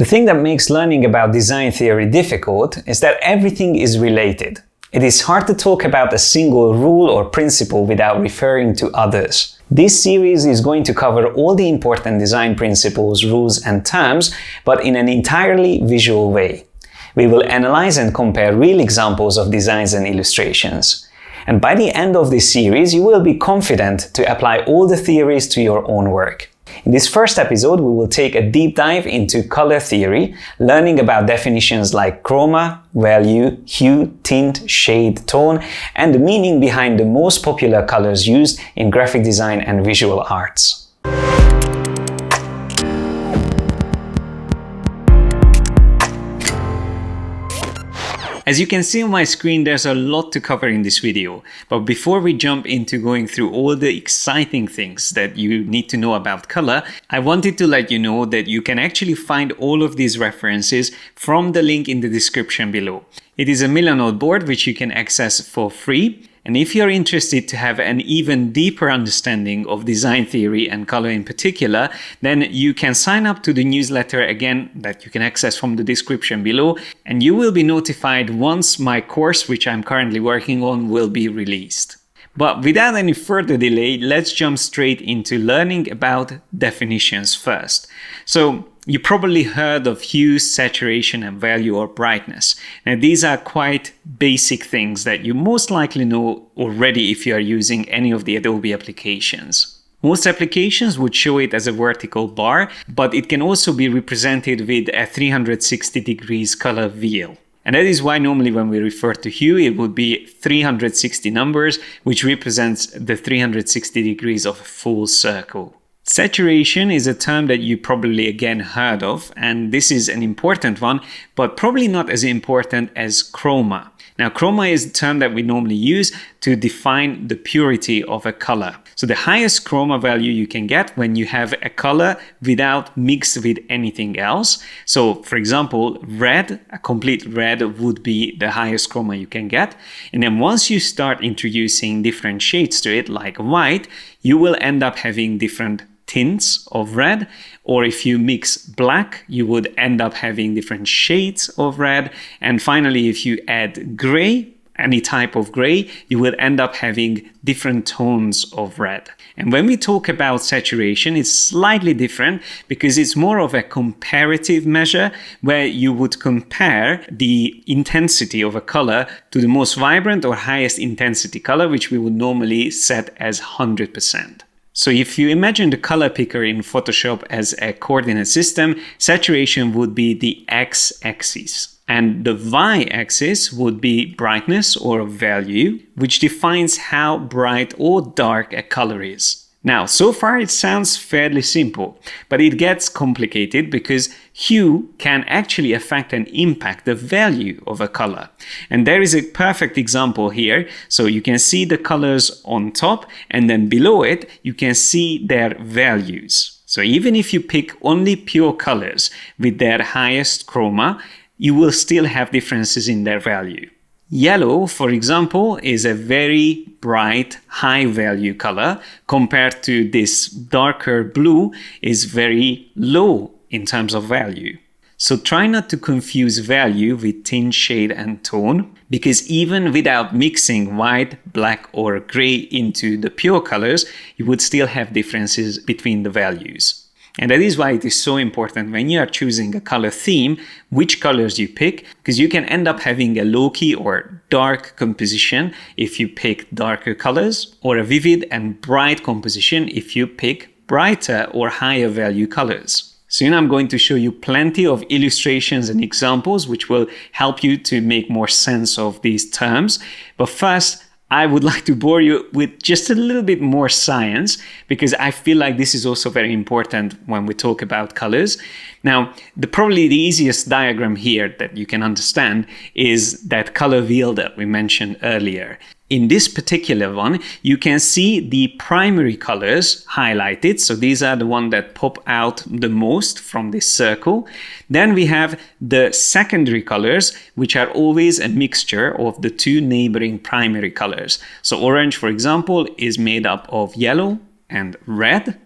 The thing that makes learning about design theory difficult is that everything is related. It is hard to talk about a single rule or principle without referring to others. This series is going to cover all the important design principles, rules, and terms, but in an entirely visual way. We will analyze and compare real examples of designs and illustrations. And by the end of this series, you will be confident to apply all the theories to your own work. In this first episode, we will take a deep dive into color theory, learning about definitions like chroma, value, hue, tint, shade, tone, and the meaning behind the most popular colors used in graphic design and visual arts. As you can see on my screen, there's a lot to cover in this video, but before we jump into going through all the exciting things that you need to know about color, I wanted to let you know that you can actually find all of these references from the link in the description below. It is a Milanote board which you can access for free. And if you're interested to have an even deeper understanding of design theory and color in particular, then you can sign up to the newsletter again that you can access from the description below, and you will be notified once my course, which I'm currently working on, will be released. But without any further delay, let's jump straight into learning about definitions first. So, you probably heard of hue, saturation, and value or brightness. Now, these are quite basic things that you most likely know already if you are using any of the Adobe applications. Most applications would show it as a vertical bar, but it can also be represented with a 360 degrees color wheel. And that is why normally when we refer to hue, it would be 360 numbers, which represents the 360 degrees of a full circle. Saturation is a term that you probably again heard of, and this is an important one, but probably not as important as chroma. Now, chroma is the term that we normally use to define the purity of a color. So the highest chroma value you can get when you have a color without mixed with anything else. So for example, red, a complete red would be the highest chroma you can get. And then once you start introducing different shades to it, like white, you will end up having different tints of red, or if you mix black, you would end up having different shades of red. And finally, if you add gray, any type of gray, you will end up having different tones of red. And when we talk about saturation, it's slightly different because it's more of a comparative measure where you would compare the intensity of a color to the most vibrant or highest intensity color, which we would normally set as 100%. So if you imagine the color picker in Photoshop as a coordinate system, saturation would be the x-axis. And the y-axis would be brightness or value, which defines how bright or dark a color is. Now, so far it sounds fairly simple, but it gets complicated because hue can actually affect and impact the value of a color. And there is a perfect example here. So you can see the colors on top, and then below it, you can see their values. So even if you pick only pure colors with their highest chroma, you will still have differences in their value. Yellow, for example, is a very bright, high value color compared to this darker blue is very low in terms of value. So try not to confuse value with tint, shade, and tone, because even without mixing white, black, or gray into the pure colors, you would still have differences between the values. And that is why it is so important when you are choosing a color theme, which colors you pick, because you can end up having a low-key or dark composition if you pick darker colors, or a vivid and bright composition if you pick brighter or higher value colors. Soon I'm going to show you plenty of illustrations and examples which will help you to make more sense of these terms. But first, I would like to bore you with just a little bit more science, because I feel like this is also very important when we talk about colors. Now, probably the easiest diagram here that you can understand is that color wheel that we mentioned earlier. In this particular one, you can see the primary colors highlighted. So these are the ones that pop out the most from this circle. Then we have the secondary colors, which are always a mixture of the two neighboring primary colors. So orange, for example, is made up of yellow and red,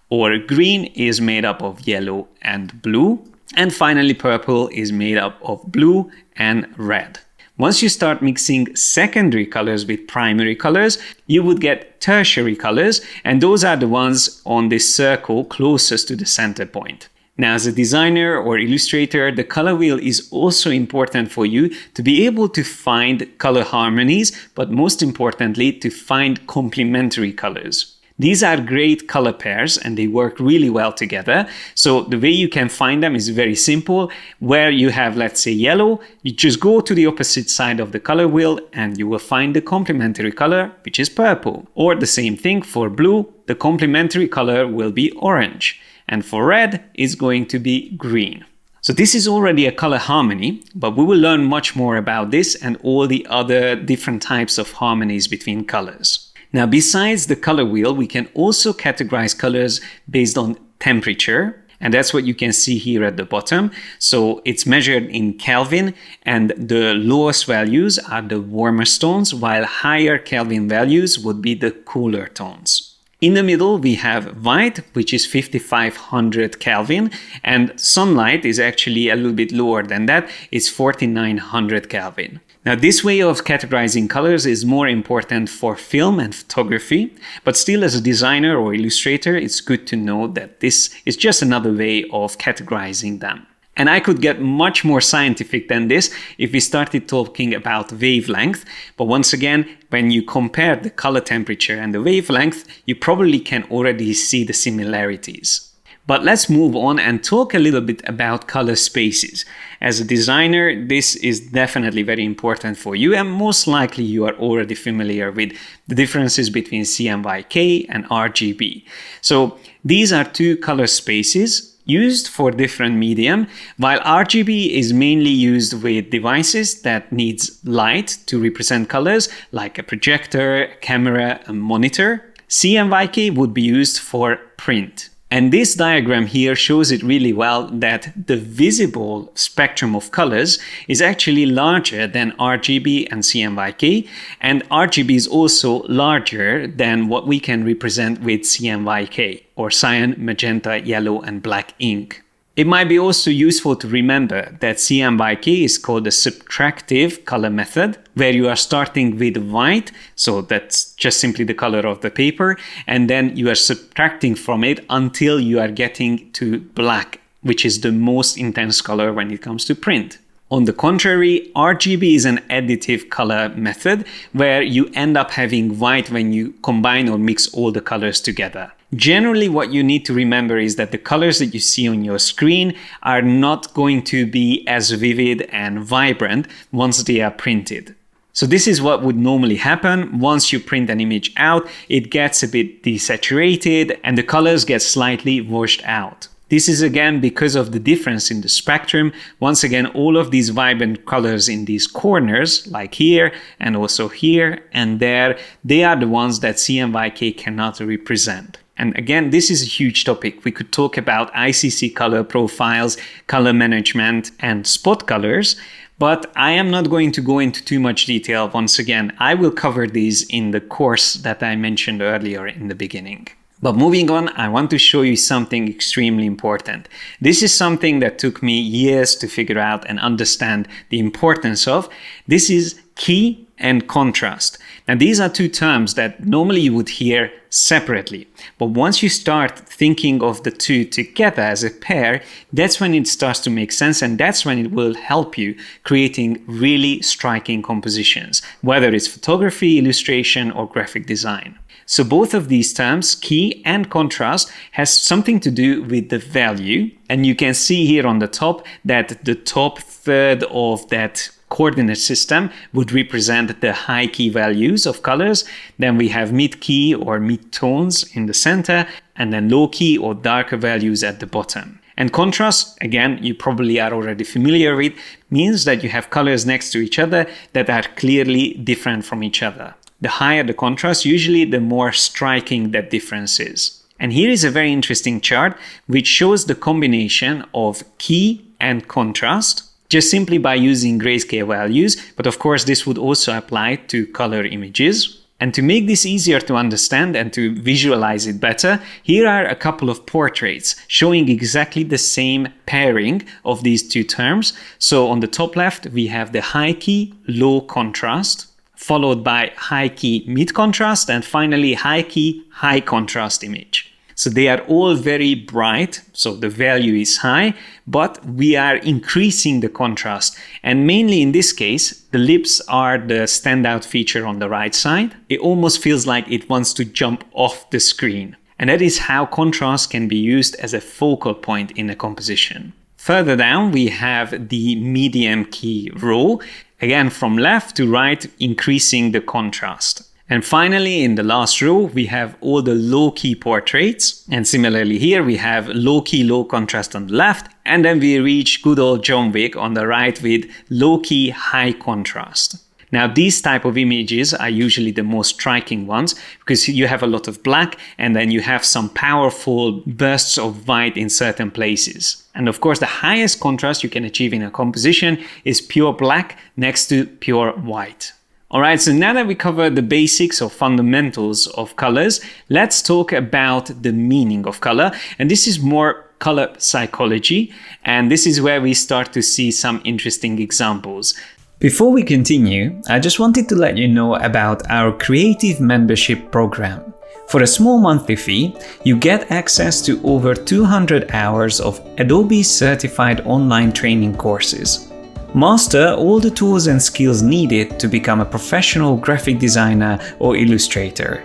or green is made up of yellow and blue. And finally, purple is made up of blue and red. Once you start mixing secondary colors with primary colors, you would get tertiary colors, and those are the ones on this circle closest to the center point. Now, as a designer or illustrator, the color wheel is also important for you to be able to find color harmonies, but most importantly, to find complementary colors. These are great color pairs and they work really well together. So the way you can find them is very simple. Where you have, let's say, yellow, you just go to the opposite side of the color wheel and you will find the complementary color, which is purple. Or the same thing for blue, the complementary color will be orange. And for red, it's going to be green. So this is already a color harmony, but we will learn much more about this and all the other different types of harmonies between colors. Now, besides the color wheel, we can also categorize colors based on temperature. And that's what you can see here at the bottom. So it's measured in Kelvin, and the lowest values are the warmest tones, while higher Kelvin values would be the cooler tones. In the middle, we have white, which is 5500 Kelvin, and sunlight is actually a little bit lower than that. It's 4900 Kelvin. Now, this way of categorizing colors is more important for film and photography, but still as a designer or illustrator, it's good to know that this is just another way of categorizing them. And I could get much more scientific than this if we started talking about wavelength. But once again, when you compare the color temperature and the wavelength, you probably can already see the similarities. But let's move on and talk a little bit about color spaces. As a designer, this is definitely very important for you, and most likely you are already familiar with the differences between CMYK and RGB. So these are two color spaces used for different medium, while RGB is mainly used with devices that needs light to represent colors, like a projector, a camera, a monitor. CMYK would be used for print. And this diagram here shows it really well that the visible spectrum of colors is actually larger than RGB and CMYK, and RGB is also larger than what we can represent with CMYK, or cyan, magenta, yellow, and black ink. It might be also useful to remember that CMYK is called the subtractive color method, where you are starting with white, so that's just simply the color of the paper, and then you are subtracting from it until you are getting to black, which is the most intense color when it comes to print. On the contrary, RGB is an additive color method, where you end up having white when you combine or mix all the colors together. Generally, what you need to remember is that the colors that you see on your screen are not going to be as vivid and vibrant once they are printed. So this is what would normally happen. Once you print an image out, it gets a bit desaturated and the colors get slightly washed out. This is again because of the difference in the spectrum. Once again, all of these vibrant colors in these corners, like here and also here and there, they are the ones that CMYK cannot represent. And again, this is a huge topic. We could talk about ICC color profiles, color management, and spot colors, but I am not going to go into too much detail. Once again, I will cover these in the course that I mentioned earlier in the beginning. But moving on, I want to show you something extremely important. This is something that took me years to figure out and understand the importance of. This is key and contrast. Now, these are two terms that normally you would hear separately. But once you start thinking of the two together as a pair, that's when it starts to make sense, and that's when it will help you creating really striking compositions, whether it's photography, illustration, or graphic design. So both of these terms, key and contrast, has something to do with the value. And you can see here on the top that the top third of that coordinate system would represent the high key values of colors. Then we have mid key or mid tones in the center, and then low key or darker values at the bottom. And contrast, again, you probably are already familiar with, means that you have colors next to each other that are clearly different from each other. The higher the contrast, usually the more striking that difference is. And here is a very interesting chart which shows the combination of key and contrast just simply by using grayscale values. But of course, this would also apply to color images. And to make this easier to understand and to visualize it better, here are a couple of portraits showing exactly the same pairing of these two terms. So on the top left, we have the high key, low contrast, followed by high key, mid contrast, and finally high key, high contrast image. So they are all very bright, so the value is high, but we are increasing the contrast. And mainly in this case, the lips are the standout feature on the right side. It almost feels like it wants to jump off the screen. And that is how contrast can be used as a focal point in a composition. Further down, we have the medium key row, again from left to right, increasing the contrast. And finally, in the last row, we have all the low-key portraits. And similarly here, we have low-key, low contrast on the left. And then we reach good old John Wick on the right with low-key, high contrast. Now, these type of images are usually the most striking ones because you have a lot of black and then you have some powerful bursts of white in certain places. And of course, the highest contrast you can achieve in a composition is pure black next to pure white. Alright, so now that we covered the basics or fundamentals of colors, let's talk about the meaning of color. And this is more color psychology, and this is where we start to see some interesting examples. Before we continue, I just wanted to let you know about our creative membership program. For a small monthly fee, you get access to over 200 hours of Adobe certified online training courses. Master all the tools and skills needed to become a professional graphic designer or illustrator.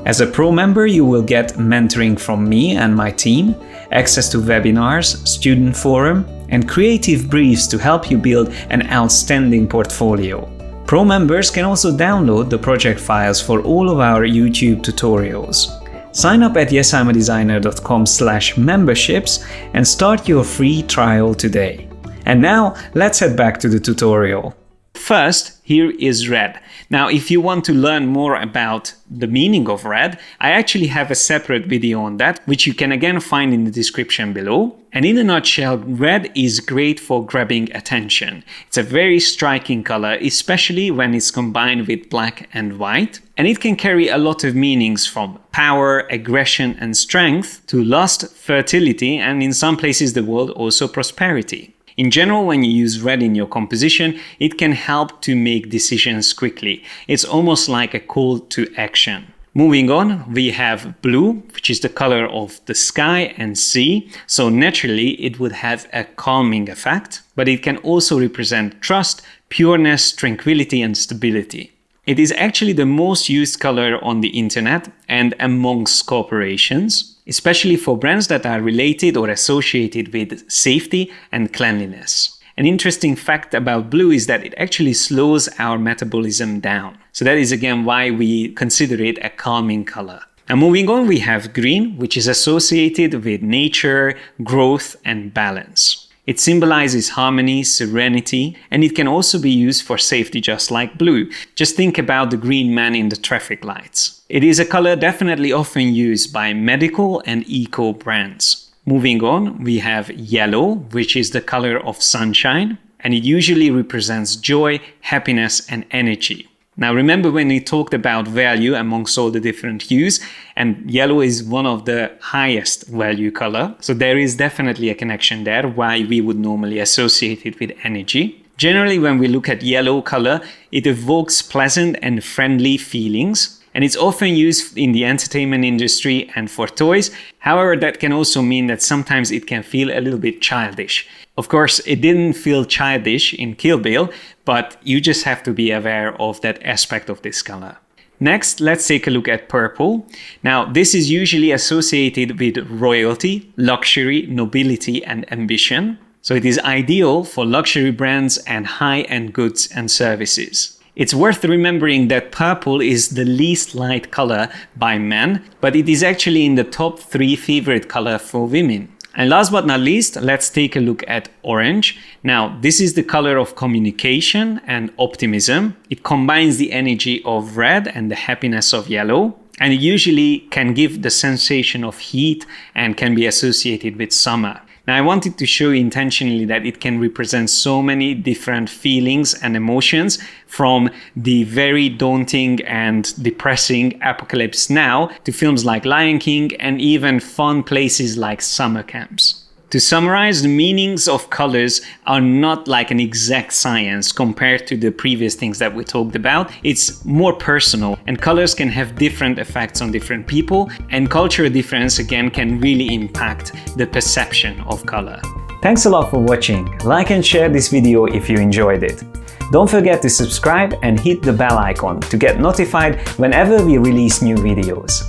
As a pro member, you will get mentoring from me and my team, access to webinars, student forum, and creative briefs to help you build an outstanding portfolio. Pro members can also download the project files for all of our YouTube tutorials. Sign up at yesimadesigner.com/memberships and start your free trial today. And now, let's head back to the tutorial. First, here is red. Now, if you want to learn more about the meaning of red, I actually have a separate video on that, which you can again find in the description below. And in a nutshell, red is great for grabbing attention. It's a very striking color, especially when it's combined with black and white. And it can carry a lot of meanings from power, aggression, and strength to lust, fertility, and in some places in the world also prosperity. In general, when you use red in your composition, it can help to make decisions quickly. It's almost like a call to action. Moving on, we have blue, which is the color of the sky and sea. So naturally, it would have a calming effect, but it can also represent trust, pureness, tranquility, and stability. It is actually the most used color on the internet and amongst corporations, especially for brands that are related or associated with safety and cleanliness. An interesting fact about blue is that it actually slows our metabolism down. So that is again why we consider it a calming color. Now moving on, we have green, which is associated with nature, growth, and balance. It symbolizes harmony, serenity, and it can also be used for safety just like blue. Just think about the green man in the traffic lights. It is a color definitely often used by medical and eco brands. Moving on, we have yellow, which is the color of sunshine, and it usually represents joy, happiness, and energy. Now remember when we talked about value amongst all the different hues, and yellow is one of the highest value color. So there is definitely a connection there why we would normally associate it with energy. Generally, when we look at yellow color, it evokes pleasant and friendly feelings. And it's often used in the entertainment industry and for toys. However, that can also mean that sometimes it can feel a little bit childish. Of course, it didn't feel childish in Kill Bill, but you just have to be aware of that aspect of this color. Next, let's take a look at purple. Now, this is usually associated with royalty, luxury, nobility, and ambition. So it is ideal for luxury brands and high-end goods and services. It's worth remembering that purple is the least liked color by men, but it is actually in the top 3 favorite color for women. And last but not least, let's take a look at orange. Now, this is the color of communication and optimism. It combines the energy of red and the happiness of yellow, and it usually can give the sensation of heat and can be associated with summer. Now, I wanted to show you intentionally that it can represent so many different feelings and emotions, from the very daunting and depressing Apocalypse Now to films like Lion King and even fun places like summer camps. To summarize, the meanings of colors are not like an exact science compared to the previous things that we talked about. It's more personal, and colors can have different effects on different people, and cultural difference again can really impact the perception of color. Thanks a lot for watching. Like and share this video if you enjoyed it. Don't forget to subscribe and hit the bell icon to get notified whenever we release new videos.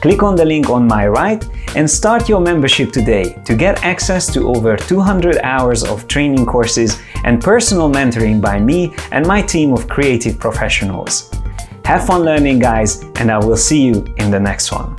Click on the link on my right and start your membership today to get access to over 200 hours of training courses and personal mentoring by me and my team of creative professionals. Have fun learning, guys, and I will see you in the next one.